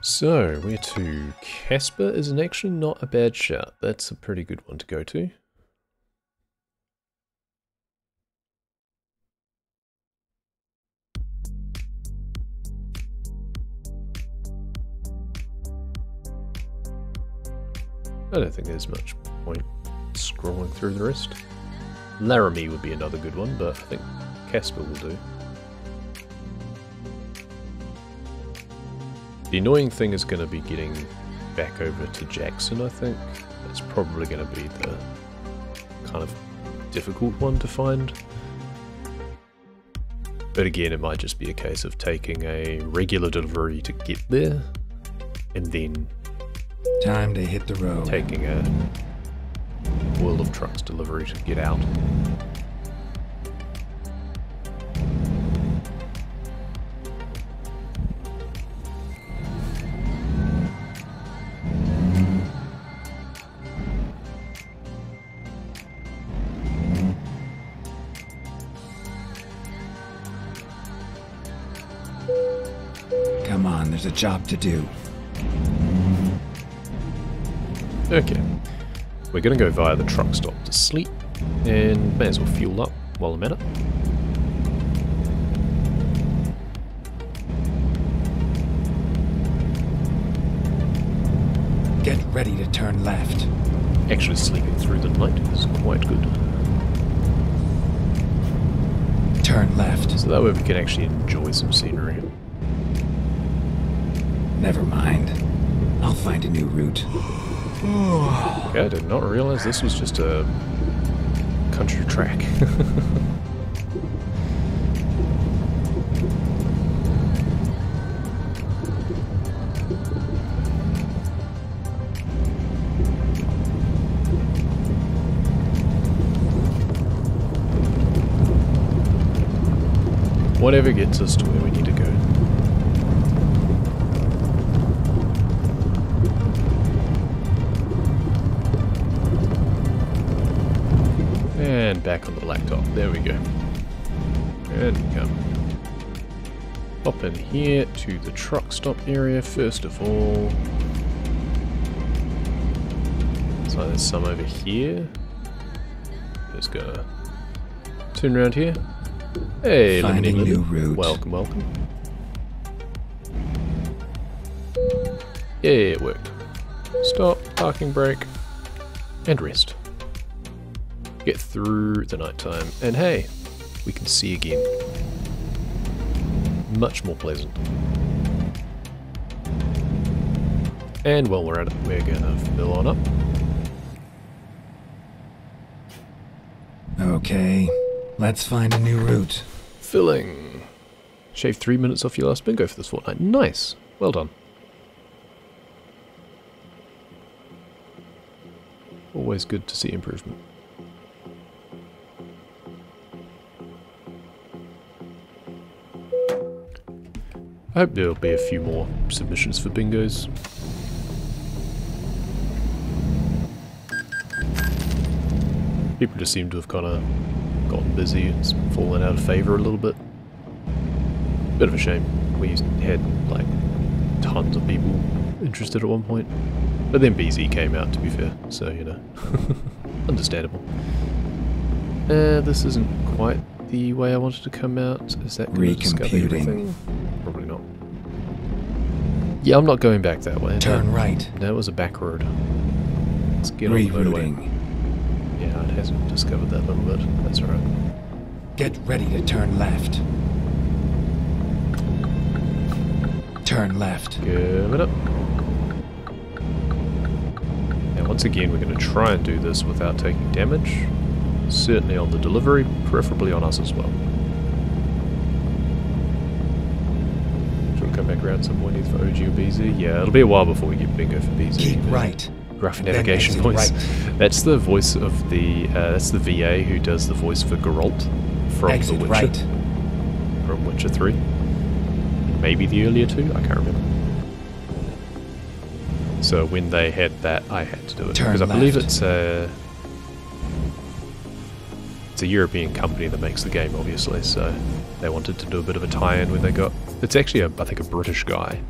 So, where to? Casper is actually not a bad shout. That's a pretty good one to go to. I don't think there's much point scrolling through the rest. Laramie would be another good one, but I think Casper will do. The annoying thing is going to be getting back over to Jackson, I think. That's probably going to be the kind of difficult one to find. But again, it might just be a case of taking a regular delivery to get there, and then time to hit the road. Taking a World of Trucks delivery to get out. Come on, there's a job to do. Okay, we're going to go via the truck stop to sleep, and may as well fuel up while I'm at it. Get ready to turn left. Actually sleeping through the night is quite good. Turn left. So that way we can actually enjoy some scenery. Never mind. I'll find a new route. Okay, I did not realize this was just a country track. Whatever gets us to where we need to go. And back on the blacktop. There we go. And come. Hop in here to the truck stop area first of all. So there's some over here. Just gonna turn around here. Hey, finding a new route. Welcome, welcome. Yeah, it worked. Stop, parking brake, and rest. Get through the nighttime, and hey, we can see again. Much more pleasant. And while we're at it, we're gonna fill on up. Okay, let's find a new route. Filling. Shave 3 minutes off your last bingo for this fortnight. Nice. Well done. Always good to see improvement. I hope there'll be a few more submissions for bingos. People just seem to have kind of gotten busy and fallen out of favour a little bit. Bit of a shame. We had like tons of people interested at one point. But then BZ came out, to be fair, so you know. Understandable. This isn't quite the way I wanted to come out. Is that going to discover everything? Probably not. Yeah, I'm not going back that way. Turn right. That was a back road. Let's get on the motorway. Yeah, it hasn't discovered that little bit. That's alright. Get ready to turn left. Turn left. Give it up. Now once again, we're going to try and do this without taking damage. Certainly on the delivery, preferably on us as well. Should we come back around some point either for OG or BZ? Yeah, it'll be a while before we get bingo for BZ. Keep right. Gruff navigation voice. Right. That's the voice of the, that's the VA who does the voice for Geralt from exit The Witcher. Right. From Witcher 3. Maybe the earlier two, I can't remember. So when they had that, I had to do it. Because I believe it's a European company that makes the game, obviously, so they wanted to do a bit of a tie-in where they got... It's actually, I think, a British guy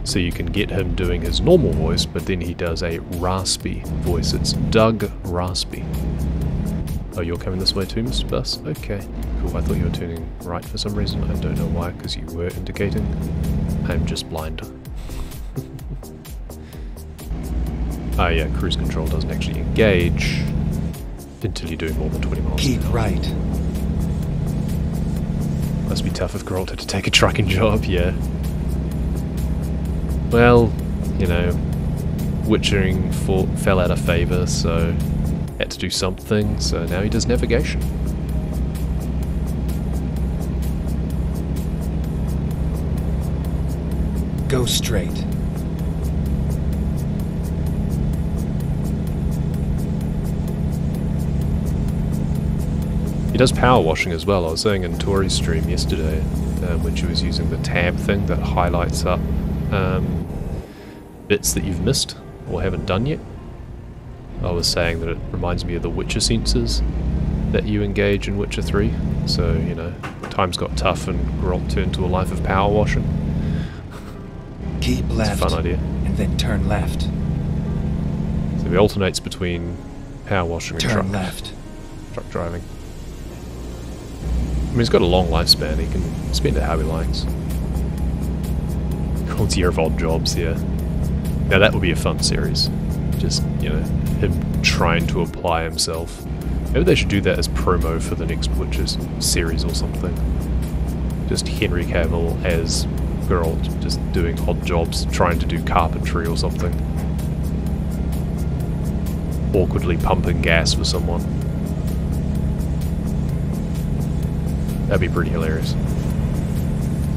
So you can get him doing his normal voice, but then he does a raspy voice. It's Doug Raspy. Oh, you're coming this way too, Mr. Bus? Okay, cool. I thought you were turning right for some reason. I don't know why, because you were indicating. I'm just blind. Ah, yeah, cruise control doesn't actually engage until you're doing more than 20 miles Keep an hour. right. Must be tough if Geralt had to take a trucking job, yeah. Well, you know, witchering fell out of favour, so had to do something, so now he does navigation. Go straight. He does power washing as well. I was saying in Tori's stream yesterday, when she was using the tab thing that highlights up bits that you've missed or haven't done yet. I was saying that it reminds me of the Witcher sensors that you engage in Witcher 3. So, you know, times got tough and Geralt turned to a life of power washing. Keep left. It's a fun idea. And then turn left. So he alternates between power washing and Turn left. truck driving. I mean, he's got a long lifespan. He can spend it how he likes. Called Year of Odd Jobs, yeah. Now that would be a fun series. Just, you know, him trying to apply himself. Maybe they should do that as promo for the next Witcher's series or something. Just Henry Cavill as Geralt, just doing odd jobs, trying to do carpentry or something. Awkwardly pumping gas for someone. That'd be pretty hilarious.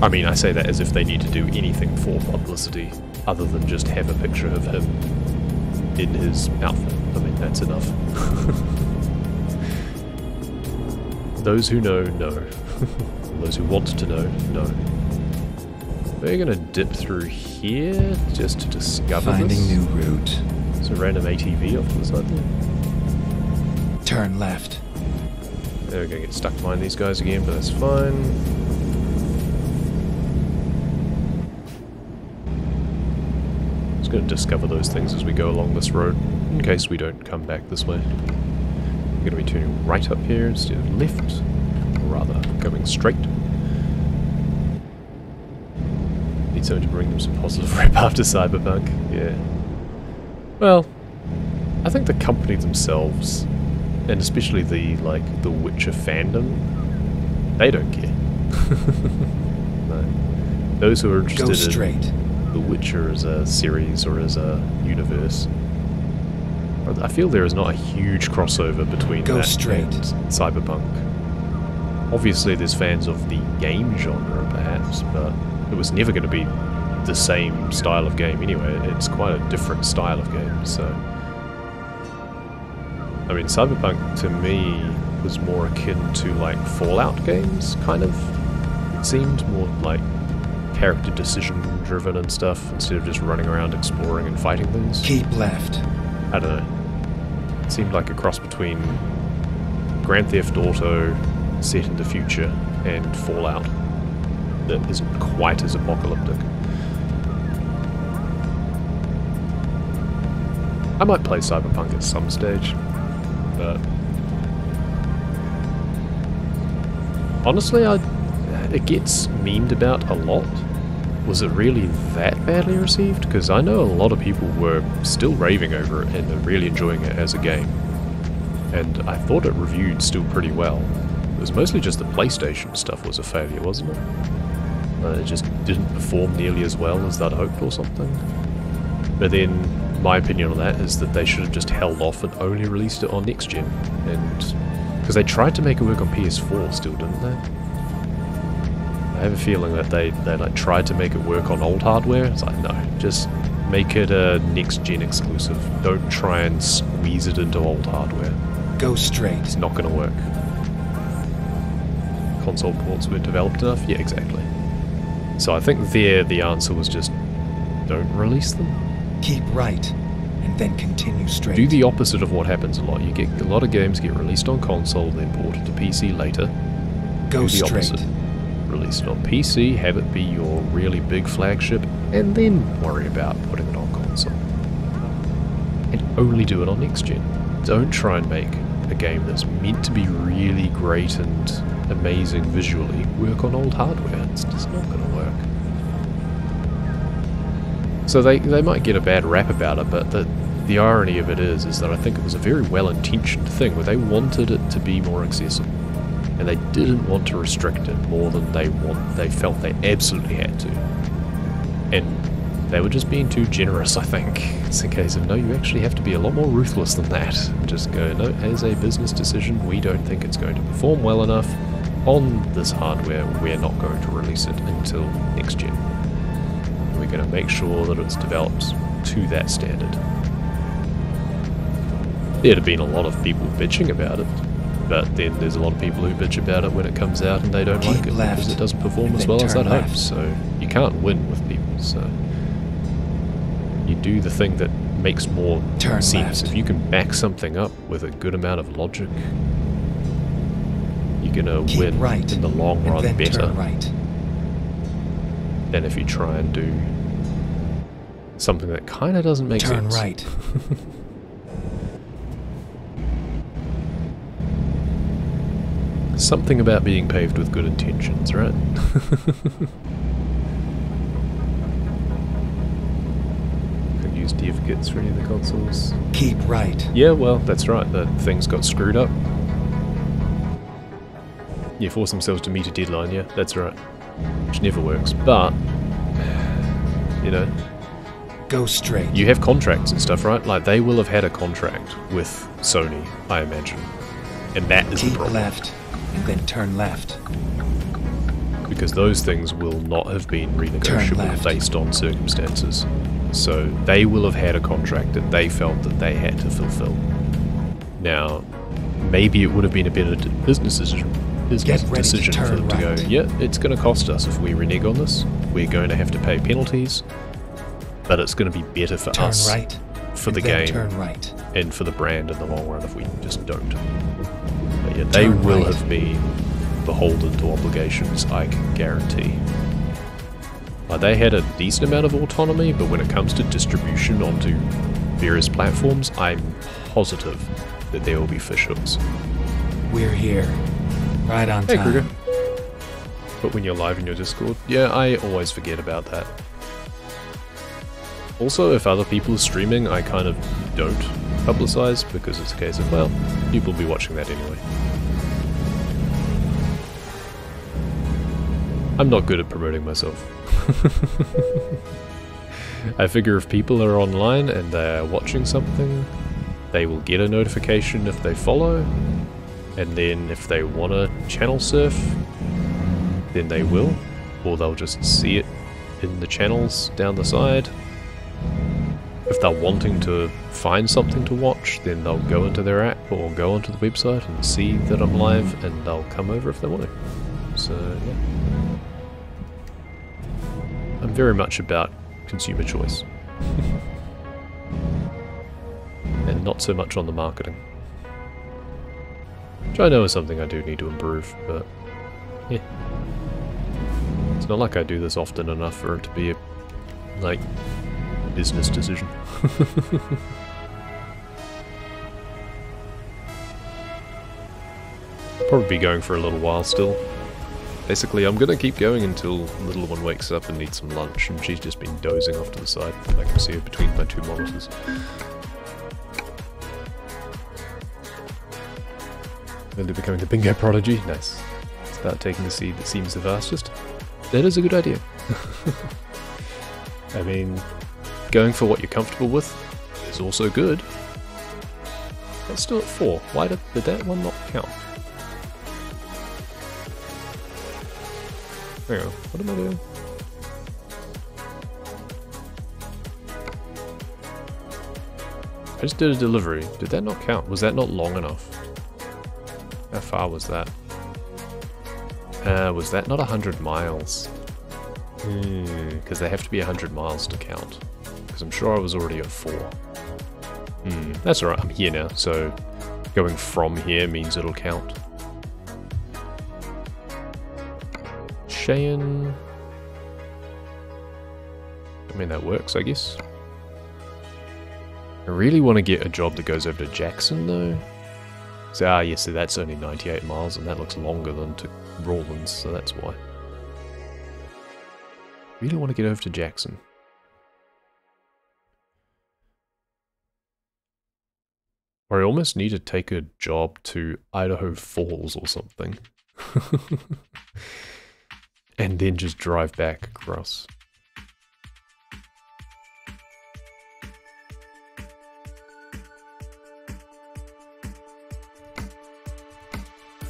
I mean, I say that as if they need to do anything for publicity other than just have a picture of him in his outfit. I mean, that's enough. Those who know, know. Those who want to know, know. We're gonna dip through here just to discover Finding this. new route. There's a random ATV off to the side there. Turn left. We're gonna get stuck behind these guys again, but that's fine. Just gonna discover those things as we go along this road, in case we don't come back this way. We're gonna be turning right up here instead of left, or rather, going straight. Need someone to bring them some positive rep after Cyberpunk, yeah. Well, I think the company themselves, and especially the Witcher fandom, they don't care. No. Those who are Go interested straight. in The Witcher as a series or as a universe, I feel there is not a huge crossover between Go that straight. and Cyberpunk. Obviously there's fans of the game genre perhaps, but it was never going to be the same style of game anyway. It's quite a different style of game, so... I mean, Cyberpunk to me was more akin to like Fallout games, kind of. It seemed more like character decision driven and stuff, instead of just running around exploring and fighting things. Keep left. I don't know. It seemed like a cross between Grand Theft Auto set in the future and Fallout that isn't quite as apocalyptic. I might play Cyberpunk at some stage, but honestly, it gets memed about a lot. Was it really that badly received? Because I know a lot of people were still raving over it and are really enjoying it as a game. And I thought it reviewed still pretty well. It was mostly just the PlayStation stuff was a failure, wasn't it? It just didn't perform nearly as well as they'd hoped or something. But then, my opinion on that is that they should have just held off and only released it on next gen. And because they tried to make it work on PS4 still, didn't they? I have a feeling that they like tried to make it work on old hardware. It's like, no, just make it a next gen exclusive. Don't try and squeeze it into old hardware. Go straight. It's not going to work. Console ports weren't developed enough? Yeah, exactly. So I think there the answer was just don't release them. Keep right, and then continue straight. Do the opposite of what happens a lot. You get a lot of games get released on console, then ported to PC later. Go Do the straight. opposite. release it on PC, have it be your really big flagship, and then worry about putting it on console. And only do it on next gen. Don't try and make a game that's meant to be really great and amazing visually work on old hardware. It's just not going to work. So they might get a bad rap about it, but the irony of it is that I think it was a very well-intentioned thing where they wanted it to be more accessible. And they didn't want to restrict it more than they felt they absolutely had to. And they were just being too generous, I think. It's a case of, no, you actually have to be a lot more ruthless than that. Just go, no, as a business decision, we don't think it's going to perform well enough on this hardware. We're not going to release it until next gen. We're going to make sure that it's developed to that standard. There'd have been a lot of people bitching about it. But then there's a lot of people who bitch about it when it comes out and they don't like it because it doesn't perform as well as I'd hope. So you can't win with people. So you do the thing that makes more sense. If you can back something up with a good amount of logic, you're gonna win in the long run better than if you try and do something that kind of doesn't make sense. Turn right. Something about being paved with good intentions, right? Can use dev kits for any of the consoles. Keep right. Yeah, well, that's right. The things got screwed up. Yeah, force themselves to meet a deadline, yeah, that's right. Which never works, but, you know. Go straight. You have contracts and stuff, right? Like, they will have had a contract with Sony, I imagine. And that is the problem. Keep left. And then turn left. Because those things will not have been renegotiable based on circumstances. So they will have had a contract that they felt that they had to fulfill. Now, maybe it would have been a better business decision for them to go, yeah, it's going to cost us if we renege on this. We're going to have to pay penalties, but it's going to be better for us, for the game, and for the brand in the long run if we just don't. But yeah, they will have been beholden to obligations, I can guarantee. They had a decent amount of autonomy, but when it comes to distribution onto various platforms, I'm positive that there will be fishhooks. We're here. Right on time. Hey, Kruger. But when you're live in your Discord, yeah, I always forget about that. Also, if other people are streaming, I kind of don't publicize, because it's a case of, well, people will be watching that anyway. I'm not good at promoting myself. I figure if people are online and they're watching something, they will get a notification if they follow, and then if they want to channel surf, then they will, or they'll just see it in the channels down the side. If they're wanting to find something to watch, then they'll go into their app or go onto the website and see that I'm live, and they'll come over if they want to. So, yeah. I'm very much about consumer choice. And not so much on the marketing. Which I know is something I do need to improve, but yeah. It's not like I do this often enough for it to be a, like, business decision. Probably be going for a little while still. Basically, I'm gonna keep going until the little one wakes up and needs some lunch, and she's just been dozing off to the side. I can see her between my two monitors. Really becoming the bingo prodigy? Nice. Start taking the seed that seems the fastest. That is a good idea. I mean, going for what you're comfortable with is also good. That's still at 4. Why did that one not count? Hang on, what am I doing? I just did a delivery. Did that not count? Was that not long enough? How far was that? Was that not 100 miles? Because they have to be 100 miles to count. Because I'm sure I was already at 4. That's alright, I'm here now, so going from here means it'll count. Cheyenne. I mean, that works, I guess. I really want to get a job that goes over to Jackson, though. So, yes, so that's only 98 miles, and that looks longer than to Rawlins, so that's why. Really want to get over to Jackson. Or I almost need to take a job to Idaho Falls or something. And then just drive back across.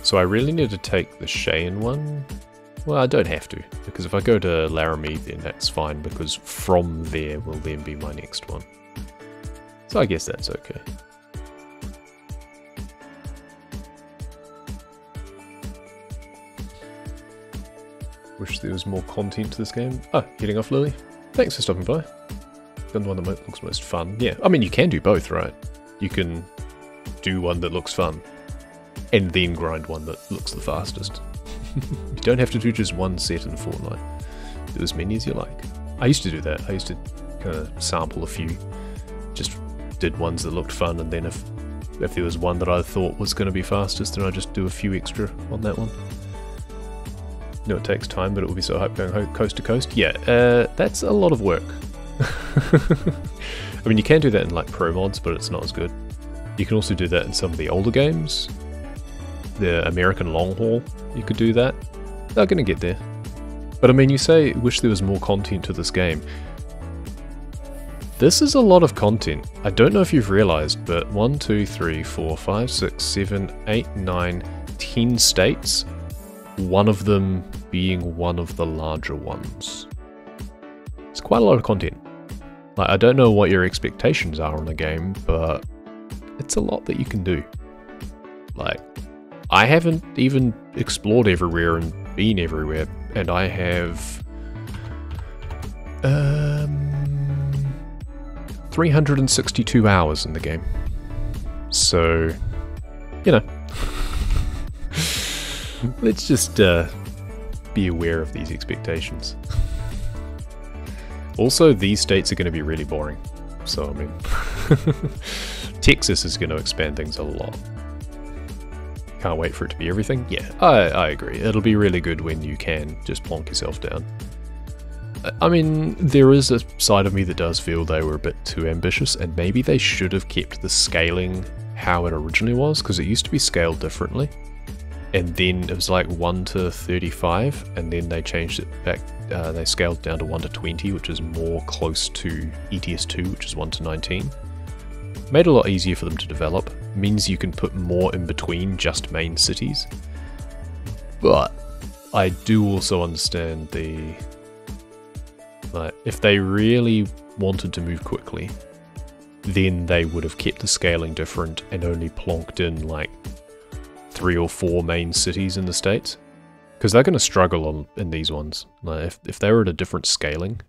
So I really need to take the Cheyenne one. Well, I don't have to, because if I go to Laramie, then that's fine, because from there will then be my next one. So I guess that's okay. Wish there was more content to this game. Oh, getting off, Lily. Thanks for stopping by. Done the one that looks most fun. Yeah, I mean, you can do both, right? You can do one that looks fun, and then grind one that looks the fastest. You don't have to do just one set in Fortnite. Do as many as you like. I used to do that. I used to kind of sample a few. Just did ones that looked fun, and then if there was one that I thought was going to be fastest, then I just do a few extra on that one. No, it takes time, but it will be so hype going coast to coast. Yeah, that's a lot of work. I mean, you can do that in like pro mods, but it's not as good. You can also do that in some of the older games. The American Long Haul, you could do that. They're going to get there. But I mean, you say, wish there was more content to this game. This is a lot of content. I don't know if you've realized, but 1, 2, 3, 4, 5, 6, 7, 8, 9, 10 states, one of them being one of the larger ones. It's quite a lot of content. Like, I don't know what your expectations are on a game, but it's a lot that you can do. Like, I haven't even explored everywhere and been everywhere, and I have 362 hours in the game. So, you know, let's just be aware of these expectations. Also, these states are going to be really boring. So, I mean, Texas is going to expand things a lot. Can't wait for it to be everything. Yeah, I agree. It'll be really good when you can just plonk yourself down. I mean, there is a side of me that does feel they were a bit too ambitious, and maybe they should have kept the scaling how it originally was, because it used to be scaled differently. And then it was like 1 to 35, and then they changed it back. They scaled down to 1 to 20, which is more close to ETS2, which is 1 to 19. Made it a lot easier for them to develop. Means you can put more in between just main cities. But I do also understand the... like, if they really wanted to move quickly, then they would have kept the scaling different and only plonked in like 3 or 4 main cities in the States. Because they're going to struggle in these ones. Like, if they were at a different scaling,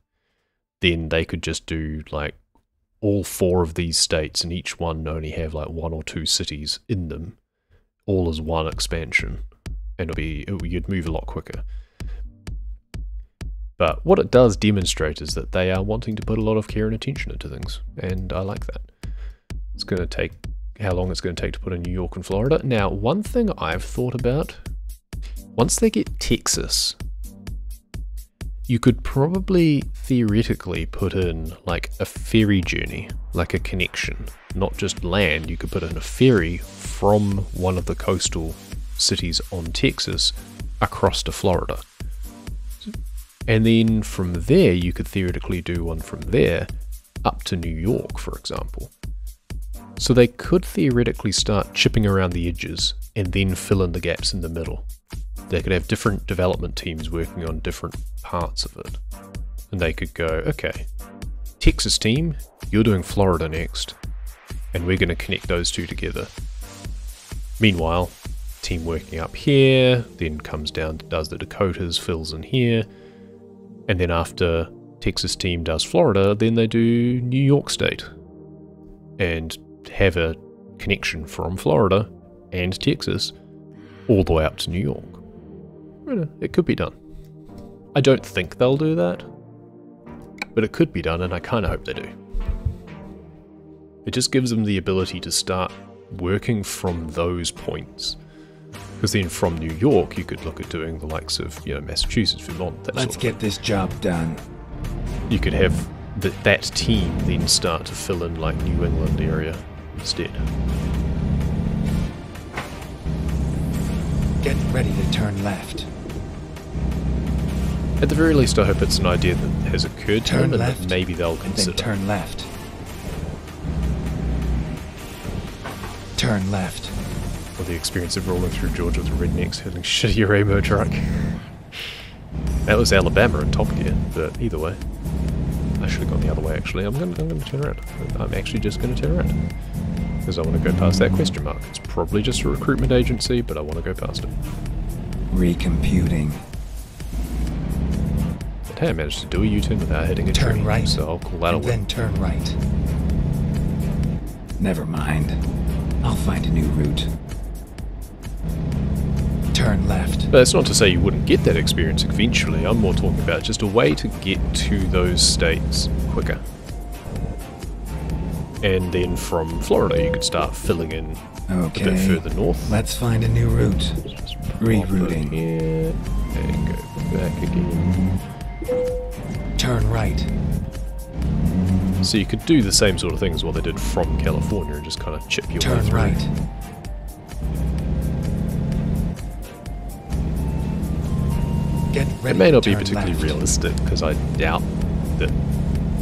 then they could just do like all 4 of these states, and each one only have like 1 or 2 cities in them, all as one expansion, and you'd move a lot quicker. But what it does demonstrate is that they are wanting to put a lot of care and attention into things, and I like that. It's going to take how long it's going to take to put in New York and Florida. Now, one thing I've thought about, once they get Texas, you could probably theoretically put in like a ferry journey, like a connection, not just land. You could put in a ferry from one of the coastal cities on Texas across to Florida. And then from there, you could theoretically do one from there up to New York, for example. So they could theoretically start chipping around the edges and then fill in the gaps in the middle. They could have different development teams working on different parts of it. And they could go, okay, Texas team, you're doing Florida next, and we're going to connect those two together. Meanwhile, team working up here, then comes down, does the Dakotas, fills in here, and then after Texas team does Florida, then they do New York State, and have a connection from Florida and Texas all the way up to New York. It could be done. I don't think they'll do that, but it could be done, and I kind of hope they do. It just gives them the ability to start working from those points. Because then from New York, you could look at doing the likes of, you know, Massachusetts, Vermont, that Let's sort of get this job done. You could have that team then start to fill in like New England area instead. Get ready to turn left. At the very least, I hope it's an idea that has occurred to Turn them and left, that maybe they'll and consider. then turn left. Turn left. Or the experience of rolling through Georgia with rednecks hurling shitty rainbow truck. That was Alabama and Top Gear, but either way. I should have gone the other way actually. I'm gonna turn around. I'm actually just gonna turn around. Because I want to go past that question mark. It's probably just a recruitment agency, but I want to go past it. Recomputing. But hey, I managed to do a U-turn without hitting a tree, Turn right. so I'll call that a And win. then turn right. Never mind. I'll find a new route. Turn left. But it's not to say you wouldn't get that experience eventually. I'm more talking about just a way to get to those states quicker. And then from Florida, you could start filling in a bit Okay. further north. Let's find a new route. Just Rerouting. pop in here and go back again. Turn right. So you could do the same sort of thing as what they did from California and just kind of chip your way Turn through. right. Get ready. It may not to be turn particularly left. realistic because I doubt that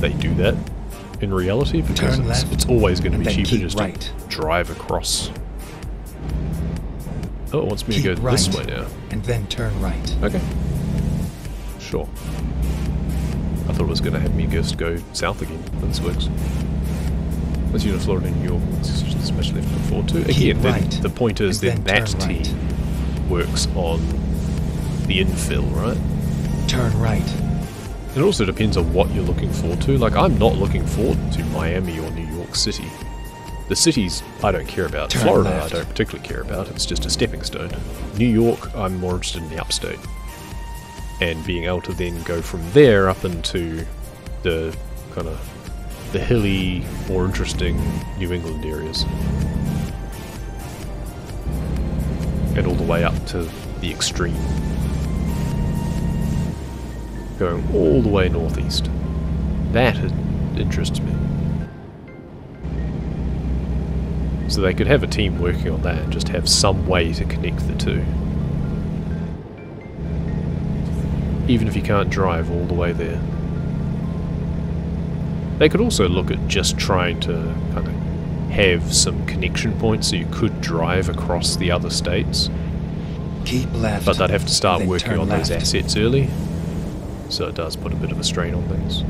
they do that in reality because Turn left, it's always going to and be then cheaper keep just right. to drive across. Oh, it wants me to Keep go right. this way now. And then turn right. Okay. Sure. I thought it was going to have me just go south again. This works. Once you're in Florida and New York, there's much left to look forward to. Keep Again, right, the point is that and then that turn right. team works on the infill, right? Turn right. It also depends on what you're looking forward to. Like, I'm not looking forward to Miami or New York City. The cities I don't care about. Turn Florida left. I don't particularly care about. It's just a stepping stone. New York, I'm more interested in the upstate. And being able to then go from there up into the kind of the hilly, more interesting New England areas. And all the way up to the extreme. Going all the way northeast. That interests me. So they could have a team working on that and just have some way to connect the two. Even if you can't drive all the way there. They could also look at just trying to kind of have some connection points so you could drive across the other states. Keep left. But they'd have to start then working turn on those left. assets early. So it does put a bit of a strain on things.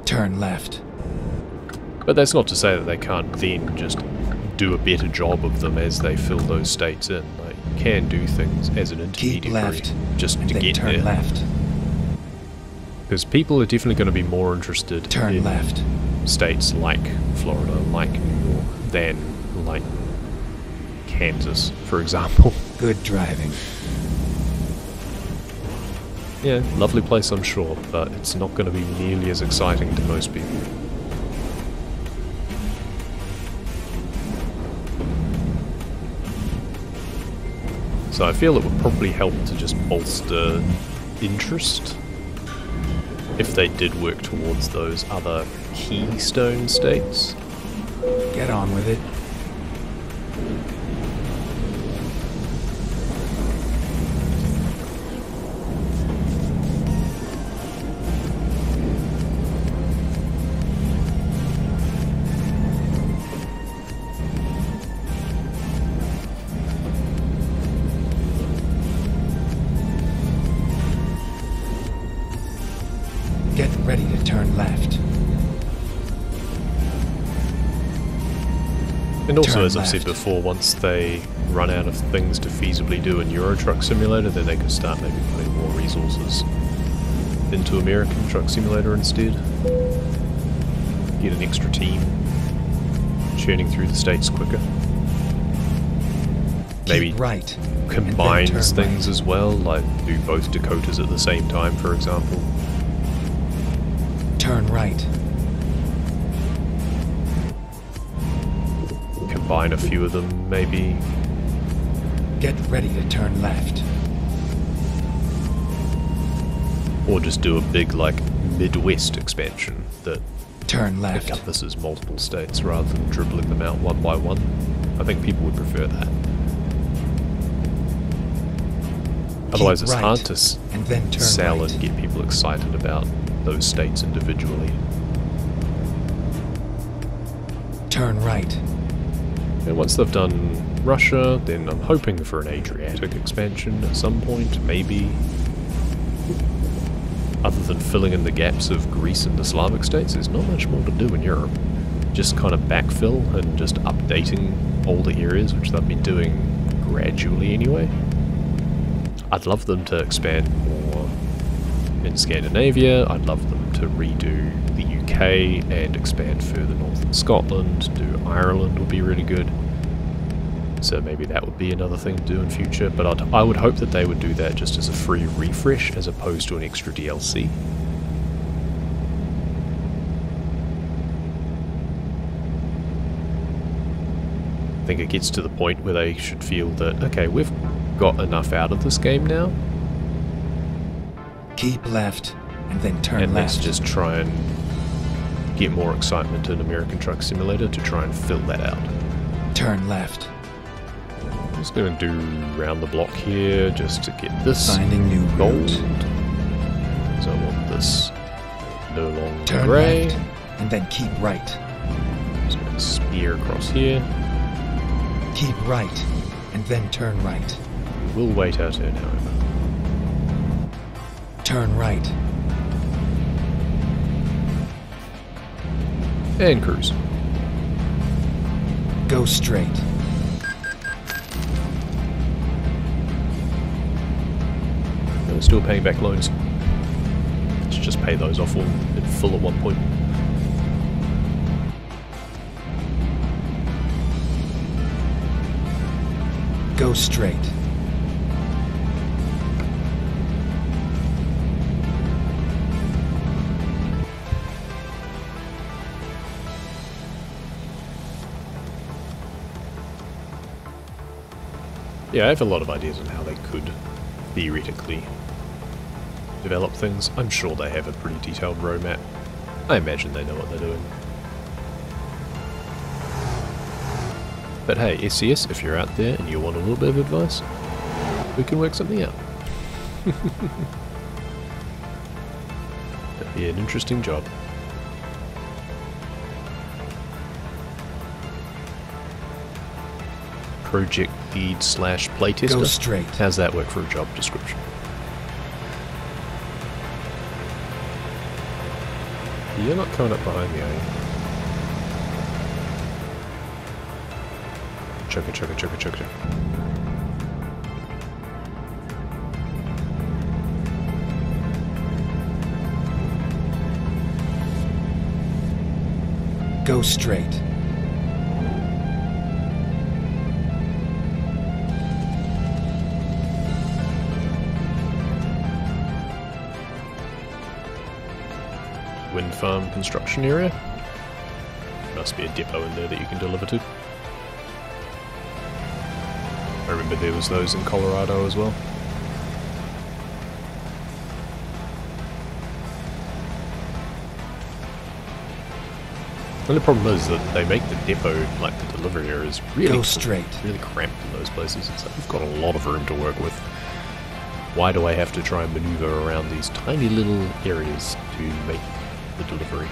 Turn left. But that's not to say that they can't then just do a better job of them as they fill those states in. Like, you can do things as an Keep intermediary left. just And to then get turn there. left. Because people are definitely going to be more interested Turn in left. states like Florida, like New York, than like Kansas, for example. Good driving. Yeah, lovely place I'm sure, but it's not going to be nearly as exciting to most people. So I feel it would probably help to just bolster interest if they did work towards those other keystone states. Get on with it. Get ready to turn left. And also, Turn as I've said left. before, once they run out of things to feasibly do in Euro Truck Simulator, then they can start maybe putting more resources into American Truck Simulator instead. Get an extra team churning through the states quicker. Maybe Keep right. combines things as well, like do both Dakotas at the same time, for example. Turn right. Combine a few of them, maybe. Get ready to turn left. Or just do a big, like, Midwest expansion that turn left encompasses multiple states rather than dribbling them out one by one. I think people would prefer that. Otherwise, it's hard to sell and get people excited about those states individually. Turn right. And once they've done Russia, then I'm hoping for an Adriatic expansion at some point, maybe. Other than filling in the gaps of Greece and the Slavic states, there's not much more to do in Europe. Just kind of backfill and just updating older areas, which they've been doing gradually anyway. I'd love them to expand more in Scandinavia. I'd love them to redo the UK and expand further north in Scotland. Do Ireland would be really good. So maybe that would be another thing to do in future. But I would hope that they would do that just as a free refresh as opposed to an extra DLC. I think it gets to the point where they should feel that, okay, we've got enough out of this game now. Keep left and then turn and left. Let's just try and get more excitement in American Truck Simulator to try and fill that out. Turn left. I'm just going to do round the block here just to get this Finding new gold. route. So I want this no longer Turn grey. left and then keep right. Just going to spear across here. Keep right and then turn right. We'll wait our turn, however. Turn right. And cruise. Go straight. We're still paying back loans. Let's just pay those off all in full at one point. Go straight. Yeah, I have a lot of ideas on how they could theoretically develop things. I'm sure they have a pretty detailed roadmap. I imagine they know what they're doing. But hey, SCS, if you're out there and you want a little bit of advice, we can work something out. That'd be an interesting job. Project lead / playtester. Go straight. How's that work for a job description? You're not coming up behind me, are you? Chugga chugga chugga chugga. Go straight. Wind farm construction area. Must be a depot in there that you can deliver to. I remember there was those in Colorado as well. The only problem is that they make the depot, like the delivery areas, Go straight. really cramped in those places. It's like we've got a lot of room to work with. Why do I have to try and maneuver around these tiny little areas to make the delivery?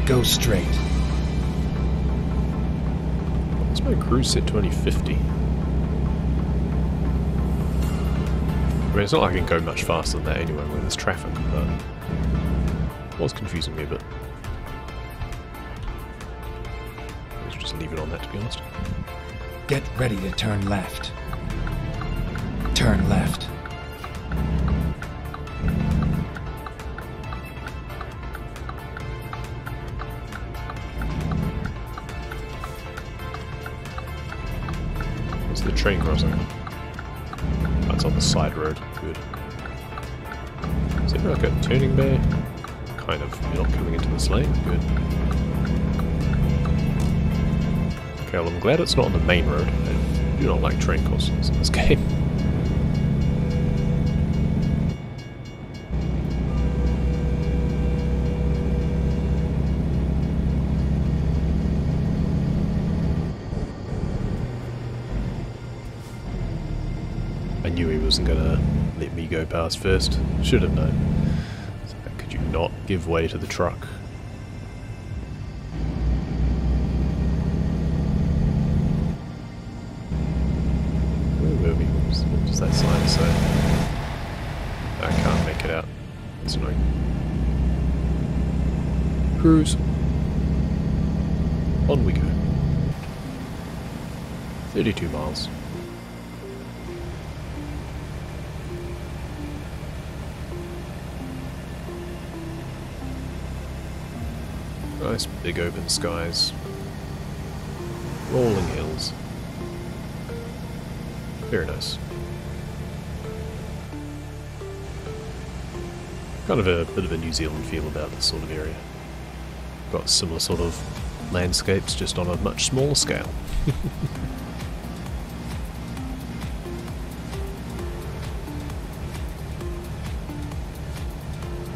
Go straight. What's my cruise set 2050? I mean, it's not like I can go much faster than that anyway when there's traffic, but it was confusing me a bit. Let's just leave it on that, to be honest. Get ready to turn left. Turn left. Where's the train crossing? That's on the side road. Good. Is there like a turning bay? Kind of. You're not coming into this lane? Good. Okay, well I'm glad it's not on the main road. I do not like train crossings in this game. I knew he wasn't gonna let me go past first. Should have known. So could you not give way to the truck? Where were we? What does that sign say? I can't make it out. It's annoying. Cruise. On we go. 32 miles. Nice big open skies. Rolling hills. Very nice. Kind of a bit of a New Zealand feel about this sort of area. Got similar sort of landscapes, just on a much smaller scale.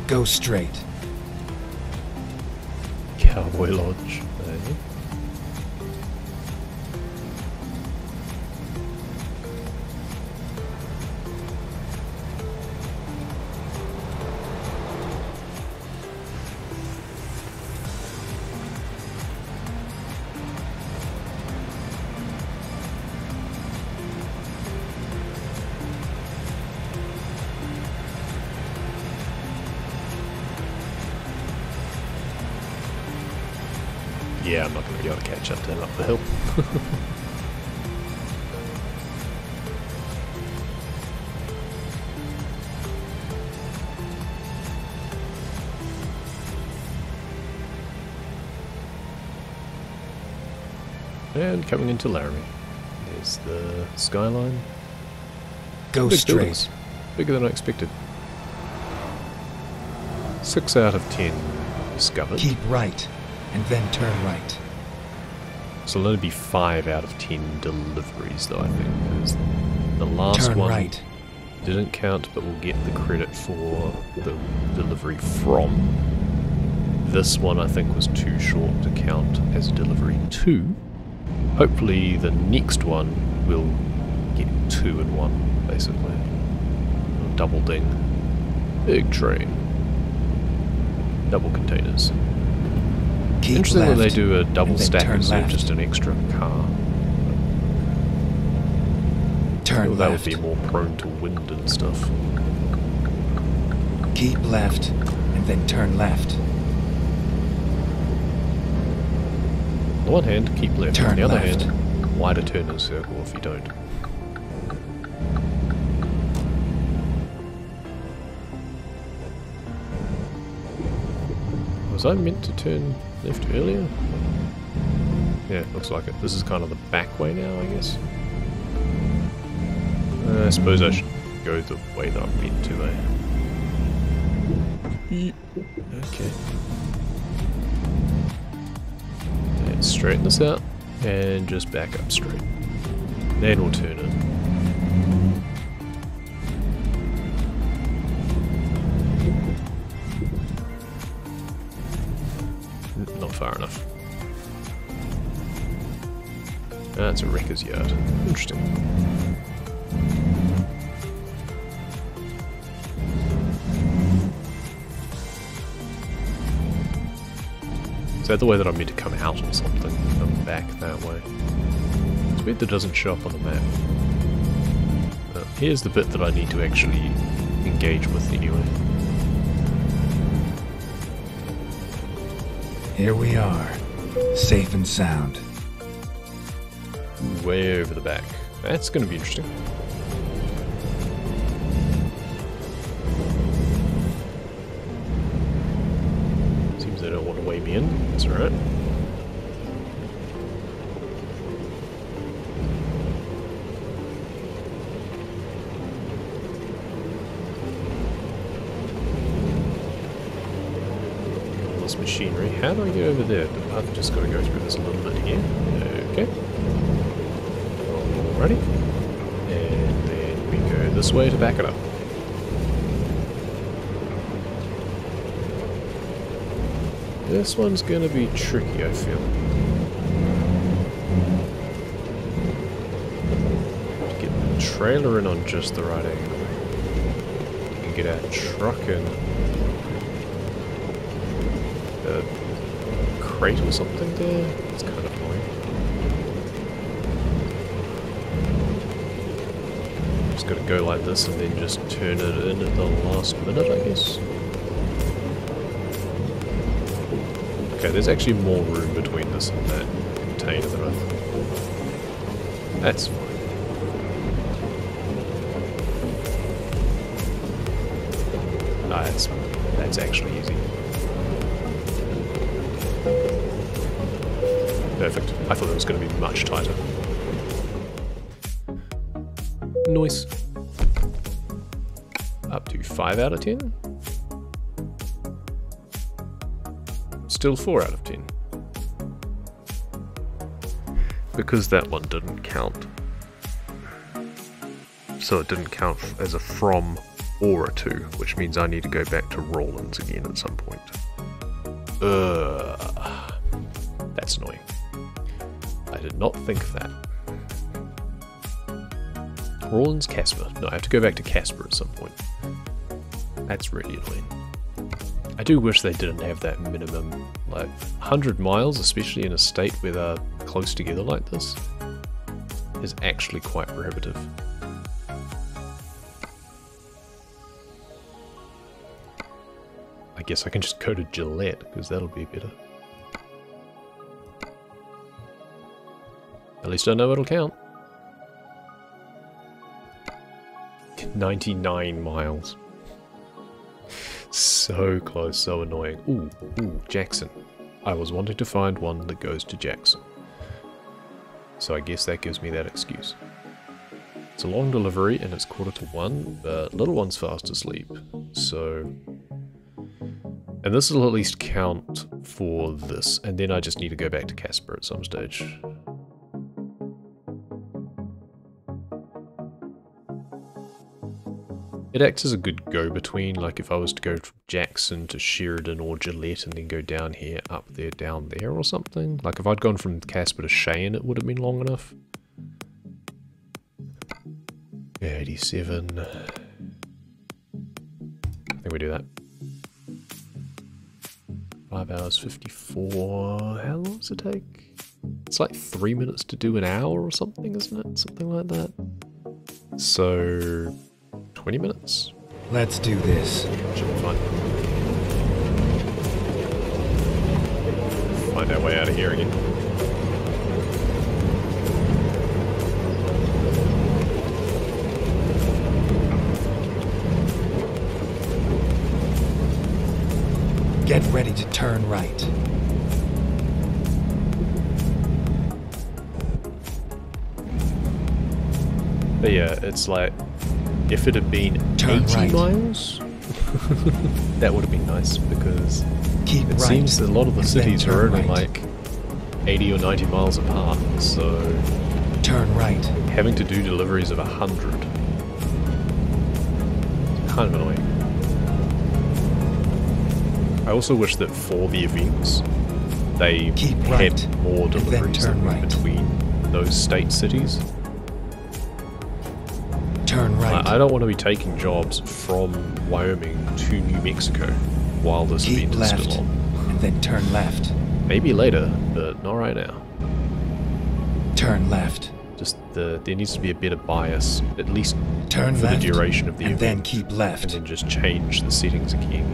Go straight. Cowboy Lodge. Eh? Yeah, I'm not going to be able to catch up to him up the hill. And coming into Laramie. There's the skyline. Go Big straight. buildings. Bigger than I expected. 6 out of 10 discovered. Keep right, and then turn right. So it'll only be 5 out of 10 deliveries, though, I think. Because the last Turn one right. didn't count, but we'll get the credit for the delivery from. This one, I think, was too short to count as delivery to. Hopefully, the next one will get 2 in 1, basically. Double ding. Big train. Double containers. Keep Interesting left, that they do a double and then stack turn instead of left. just an extra car. Turn Well, that left. would be more prone to wind and stuff. Keep left, and then turn left. On the one hand, keep left. On Turn the other left. hand, wider turn and circle if you don't. Was I meant to turn left earlier? Yeah, looks like it. This is kind of the back way now, I guess. I suppose I should go the way that I'm meant to, eh? Okay. Let's straighten this out and just back up straight. Then we'll turn in. Not far enough. That's a wrecker's yard. Interesting. Is that the way that I'm meant to come out or something? Come back that way. It's weird that it doesn't show up on the map. Here's the bit that I need to actually engage with anyway. Here we are, safe and sound. Way over the back. That's going to be interesting. Seems they don't want to weigh me in. That's alright. this machinery. How do I get over there? I've just got to go through this a little bit here. Okay. Alrighty. And then we go this way to back it up. This one's gonna be tricky, I feel. To get the trailer in on just the right angle. And get our truck in. A crate or something there? It's kind of annoying. Just gotta go like this and then just turn it in at the last minute, I guess. Okay, there's actually more room between this and that container than I thought. That's fine. Ah, that's actually easy. Perfect. I thought it was going to be much tighter. Nice. Up to 5 out of 10. Still 4 out of 10. Because that one didn't count. So it didn't count as a from or a to, which means I need to go back to Rollins again at some point. That's annoying. I did not think that. Rollins, Casper. No, I have to go back to Casper at some point. That's really annoying. I do wish they didn't have that minimum, like 100 miles, especially in a state where they're close together like this, is actually quite prohibitive. I guess I can just go to Gillette, because that'll be better. At least I know it'll count. 99 miles. So close, so annoying. Ooh, Jackson. I was wanting to find one that goes to Jackson. So I guess that gives me that excuse. It's a long delivery and it's 1:45, but little one's fast asleep. So... And this will at least count for this, and then I just need to go back to Casper at some stage. It acts as a good go-between, like if I was to go from Jackson to Sheridan or Gillette and then go down here, up there, down there or something. Like if I'd gone from Casper to Cheyenne, it would have been long enough. Yeah, 87. I think we do that. 5 hours 54. How long does it take? It's like 3 minutes to do an hour or something, isn't it? Something like that. So... 20 minutes? Let's do this. Should be fine. Find our way out of here again. Get ready to turn right. But yeah, it's like, if it had been Turn 80 right. miles, that would have been nice, because Keep it right, seems that a lot of the and then cities are turn only right. like 80 or 90 miles apart, so Turn right. having to do deliveries of 100 is kind of annoying. I also wish that for the events, they Keep had right, more and then deliveries turn in right. between those state cities. Turn right. I don't want to be taking jobs from Wyoming to New Mexico while this Keep event is left, still on. and then turn left. Maybe later, but not right now. Turn left. Just there needs to be a better bias, at least Turn for left, the duration of the and event. then keep And left. then just change the settings again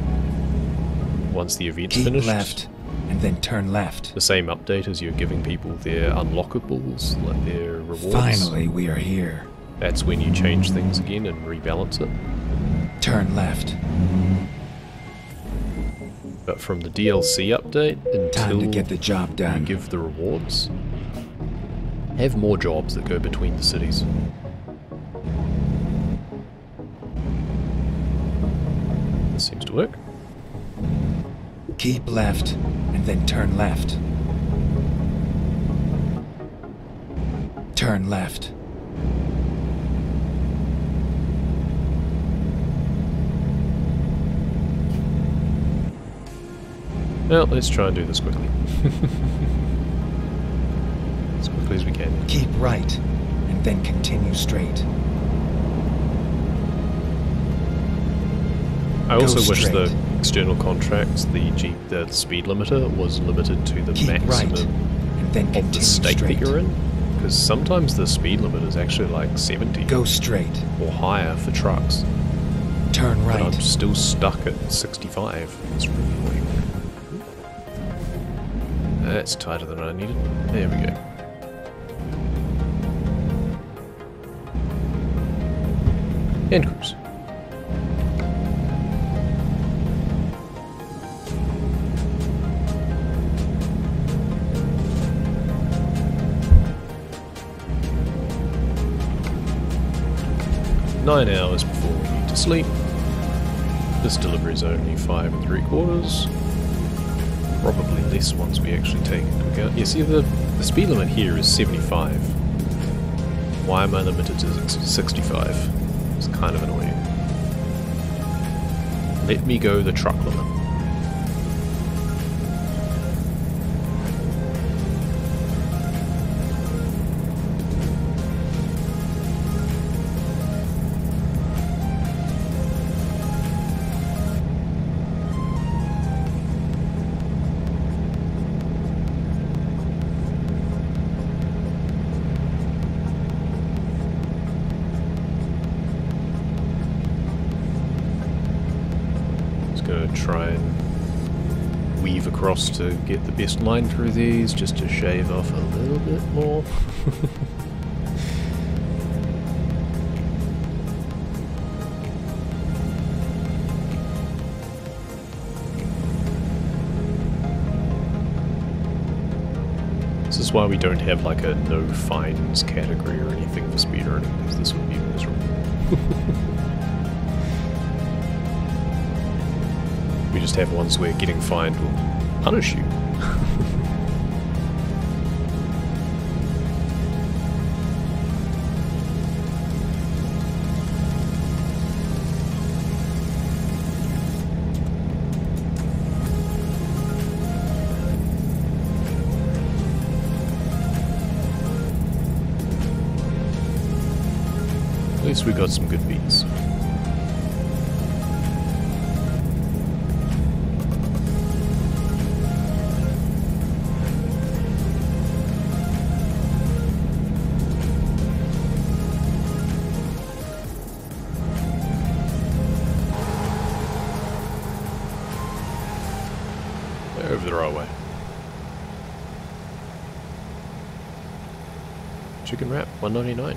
once the event's Keep finished. left, and then turn left. The same update as you're giving people their unlockables, like their rewards. Finally, we are here. That's when you change things again and rebalance it. Turn left. But from the DLC update Time until to get the job you done. give the rewards, have more jobs that go between the cities. This seems to work. Keep left, and then turn left. Turn left. Well, let's try and do this quickly. As quickly as we can. Keep right, and then continue straight. I also Go wish the straight. external contracts, the speed limiter, was limited to the Keep maximum right, and then of the continue state straight. that you're in. Because sometimes the speed limit is actually like 70 Go straight. or higher for trucks. Turn But I'm right. still stuck at 65. It's really annoying. That's tighter than I needed. There we go. And cruise. Nine hours before we need to sleep. This delivery is only 5 3/4. Probably less once we actually take into account. Yeah, see, the speed limit here is 75. Why am I limited to 65? It's kind of annoying. Let me go the truck limit. Try and weave across to get the best line through these, just to shave off a little bit more. This is why we don't have like a no fines category or anything for speedrunning, because this would be miserable. We just have ones where getting fined will punish you. At least we got some good beats. Over the right way. Chicken wrap, $1.99.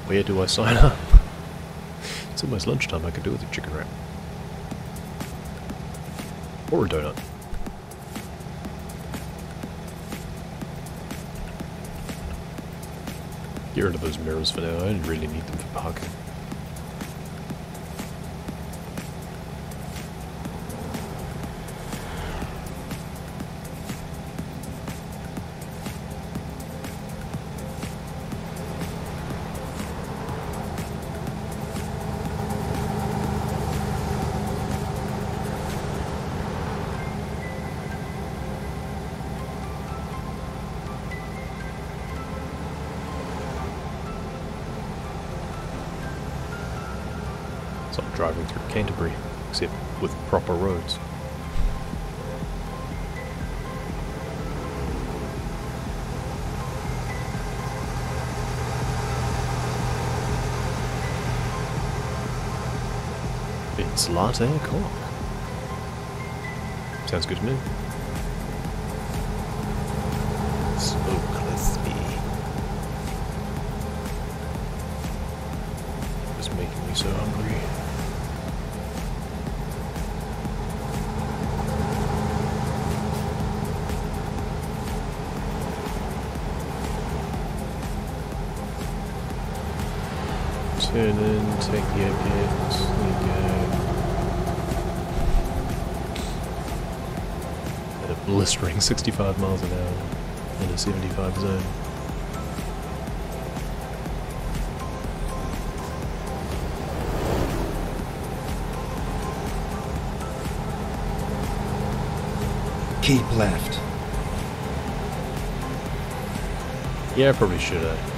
Where do I sign up? It's almost lunchtime, I could do with a chicken wrap. Or a donut. Get rid of those mirrors for now, I don't really need them for parking. It's like driving through Canterbury, except with proper roads. It's latte o'clock. Sounds good to me. So crispy. It's making me so hungry. Turn in, take the airport, there you go. blistering 65 miles an hour in a 75 zone. Keep left. Yeah, I probably should have.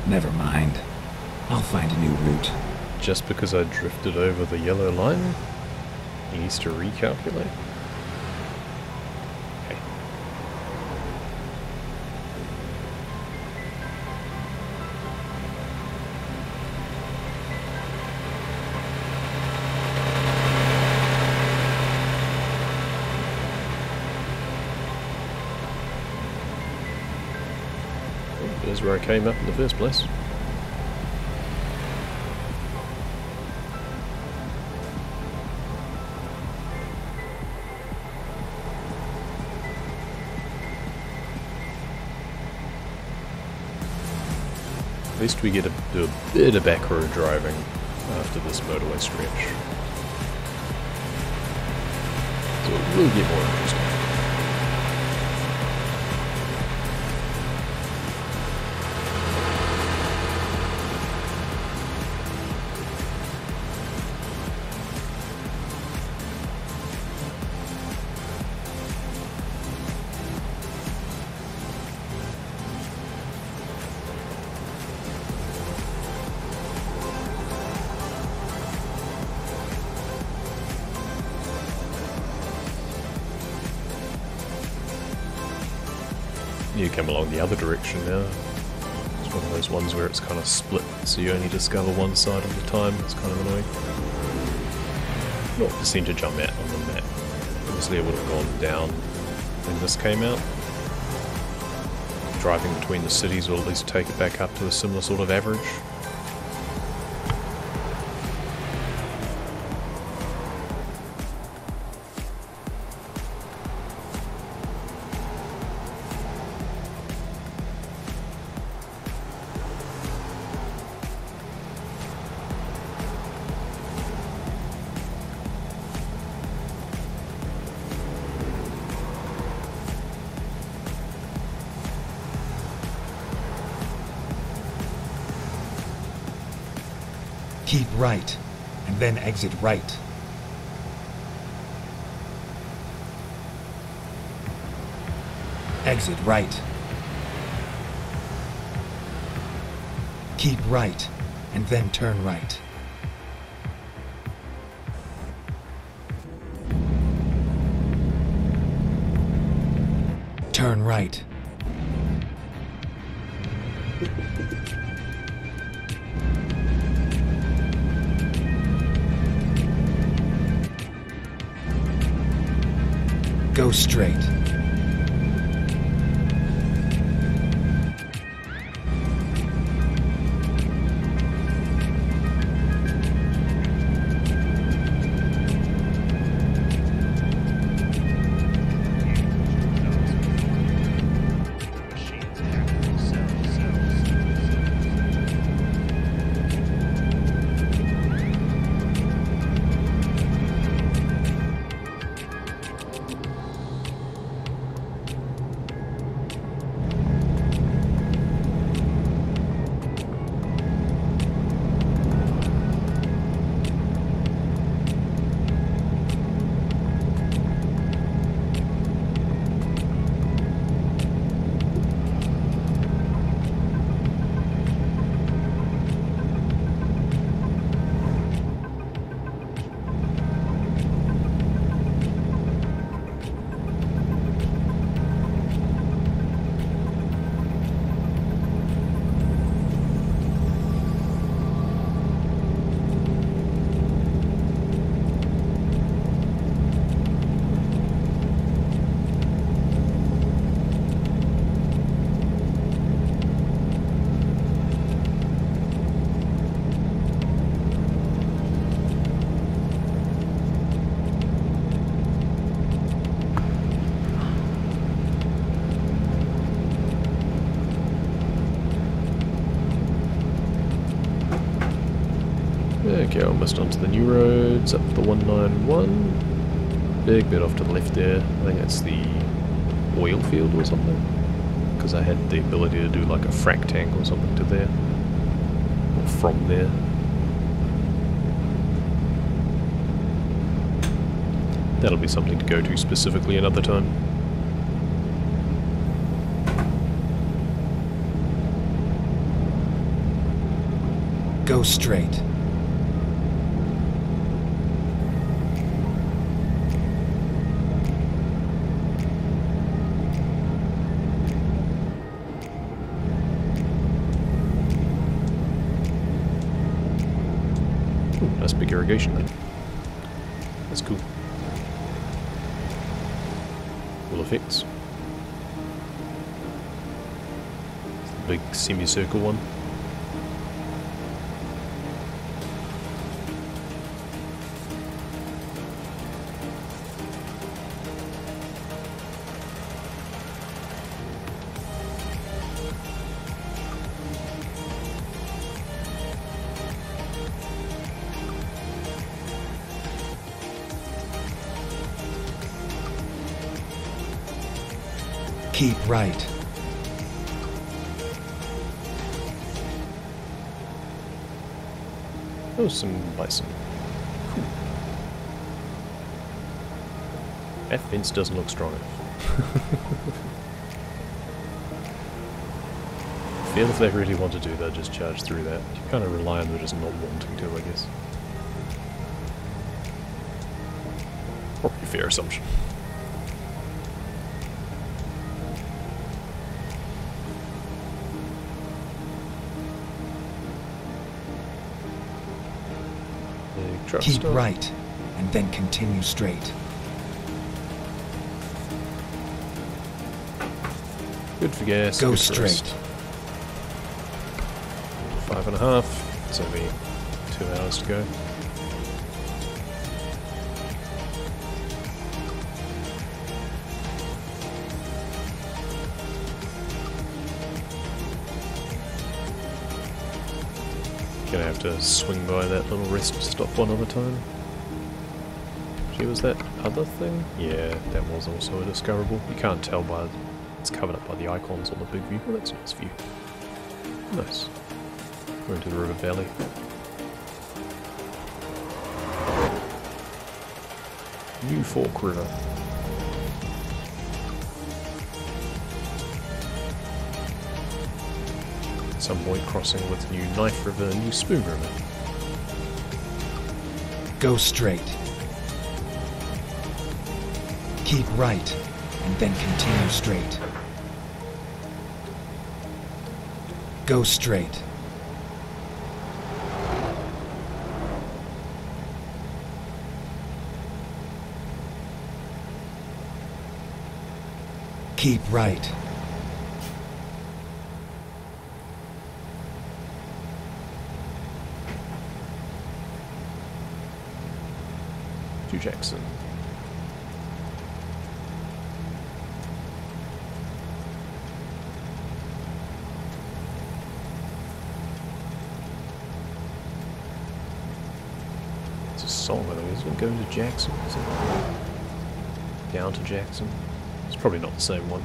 Never mind. I'll find a new route. Just because I drifted over the yellow line, he needs to recalculate. Okay. There's where I came up in the first place. At least we get to do a bit of back road driving after this motorway stretch. So it will get more interesting. You come along the other direction now. It's one of those ones where it's kind of split, so you only discover one side at a time. It's kind of annoying. 0 percentage I'm at on the map. Obviously I would have gone down when this came out. Driving between the cities will at least take it back up to a similar sort of average. Keep right, and then exit right. Exit right. Keep right, and then turn right. Turn right. Go straight. almost onto the new roads, up the 191. Big bit off to the left there. I think that's the oil field or something. Because I had the ability to do like a frac tank or something to there. Or from there. That'll be something to go to specifically another time. Go straight. Ooh, nice big irrigation there. That's cool. Cool effects. It's the big semicircle one. Keep right. Oh, some bison. Cool. That fence doesn't look strong enough. I feel if they really want to do that, just charge through that. You kind of rely on them just not wanting to, I guess. Probably a fair assumption. Keep right, and then continue straight. Good for gas. Go good straight. For 5.5. It's only 2 hours to go. Gonna have to swing by that little rest stop one other time. Actually, was that other thing? Yeah, that was also a discoverable. You can't tell by it's covered up by the icons on the big view. Oh, that's a nice view. Nice. We're into the river valley. New Fork River. At some point crossing with New Knife River and New Spoon River. Go straight. Keep right, and then continue straight. Go straight. Keep right. To Jackson. It's a song, I think, isn't it? Going to Jackson? Is it? Down to Jackson? It's probably not the same one.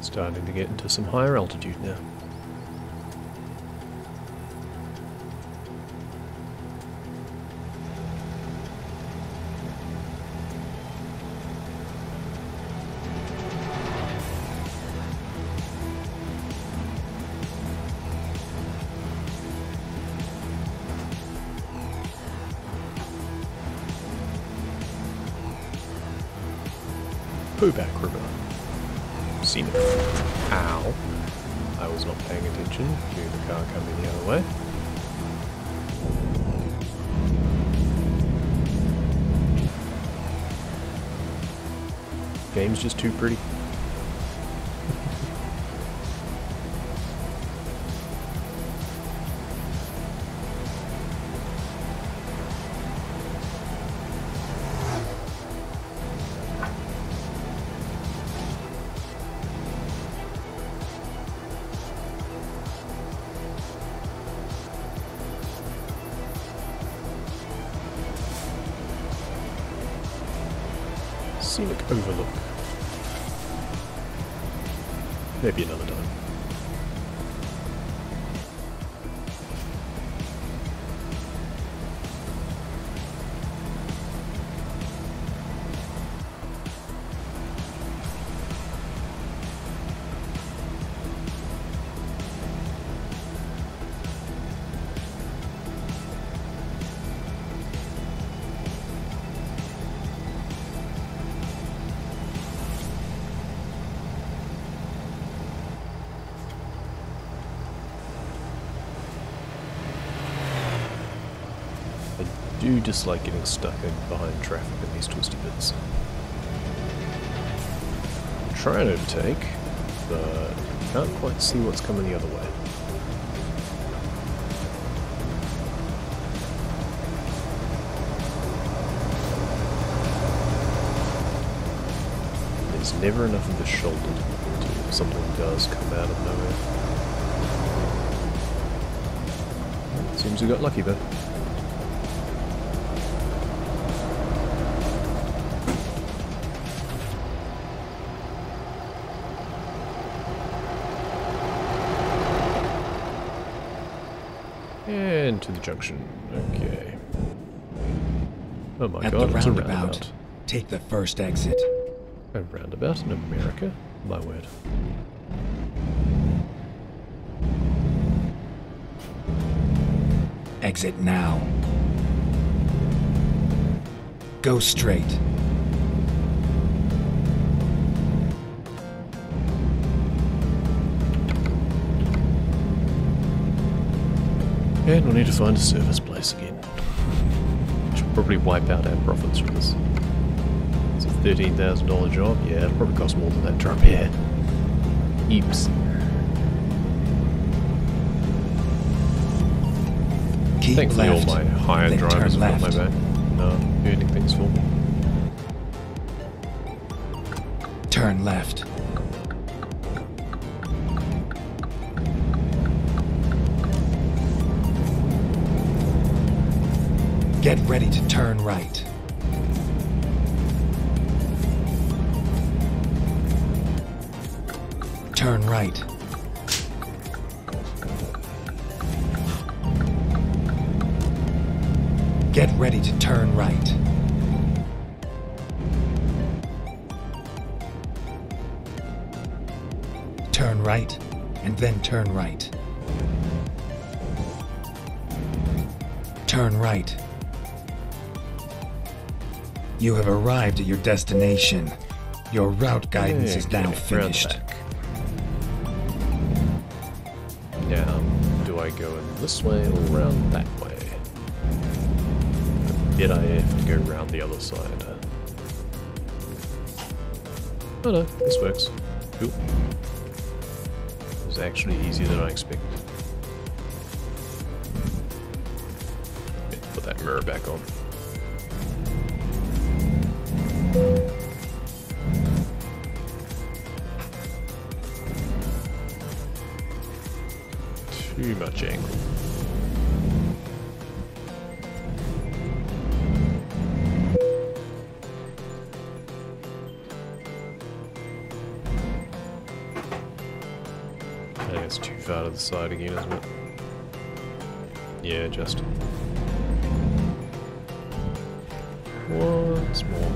Starting to get into some higher altitude now. Pullback River. Seen it. Ow. I was not paying attention to the car coming the other way. Game's just too pretty. scenic overlook. Maybe another time. I do dislike getting stuck in behind traffic in these twisty bits. Try and overtake, but can't quite see what's coming the other way. There's never enough of a shoulder until something does come out of nowhere. Seems we got lucky though. And to the junction. Okay. Oh my At god, the it's a roundabout, roundabout. take the first exit. A roundabout in America? My word. Exit now. Go straight. And we'll need to find a service place again. Should probably wipe out our profits from this. It's a $13,000 job. Yeah, it'll probably cost more than that to repair. Heaps. Keep Thankfully left, all my higher then drivers turn have got my left. back. Earning things for me. Turn left. Get ready to turn right. Turn right. Get ready to turn right. Turn right, and then turn right. Turn right. You have arrived at your destination. Your route guidance is now finished. Now, do I go in this way or round that way? I bet I have to go round the other side. Oh no, this works. Cool. It was actually easier than I expected. Put that mirror back on. Too much angle. I think it's too far to the side again, isn't it? Yeah, just. Once more.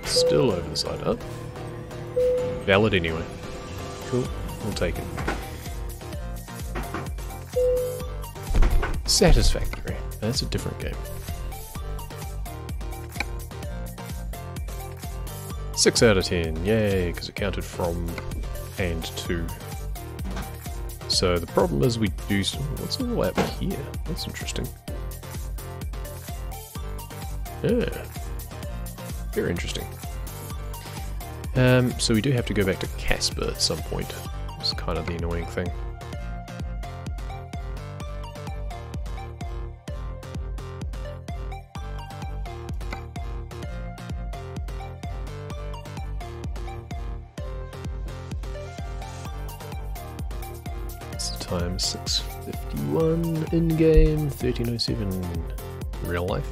Still over the side. Up. Valid anyway. Cool. We'll take it. Satisfactory. That's a different game. 6 out of 10. Yay, because it counted from and to. So the problem is we do... What's all the way up here? That's interesting. Yeah. Very interesting. So we do have to go back to Casper at some point. It's kind of the annoying thing. It's the time 6:51 in game, 13:07. in real life.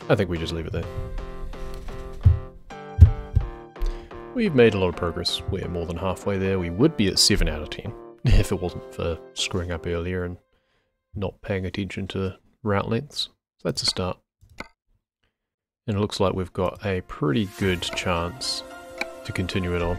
I think we just leave it there. We've made a lot of progress. We're more than halfway there. We would be at 7 out of 10 if it wasn't for screwing up earlier and not paying attention to route lengths. So that's a start. And it looks like we've got a pretty good chance to continue it on.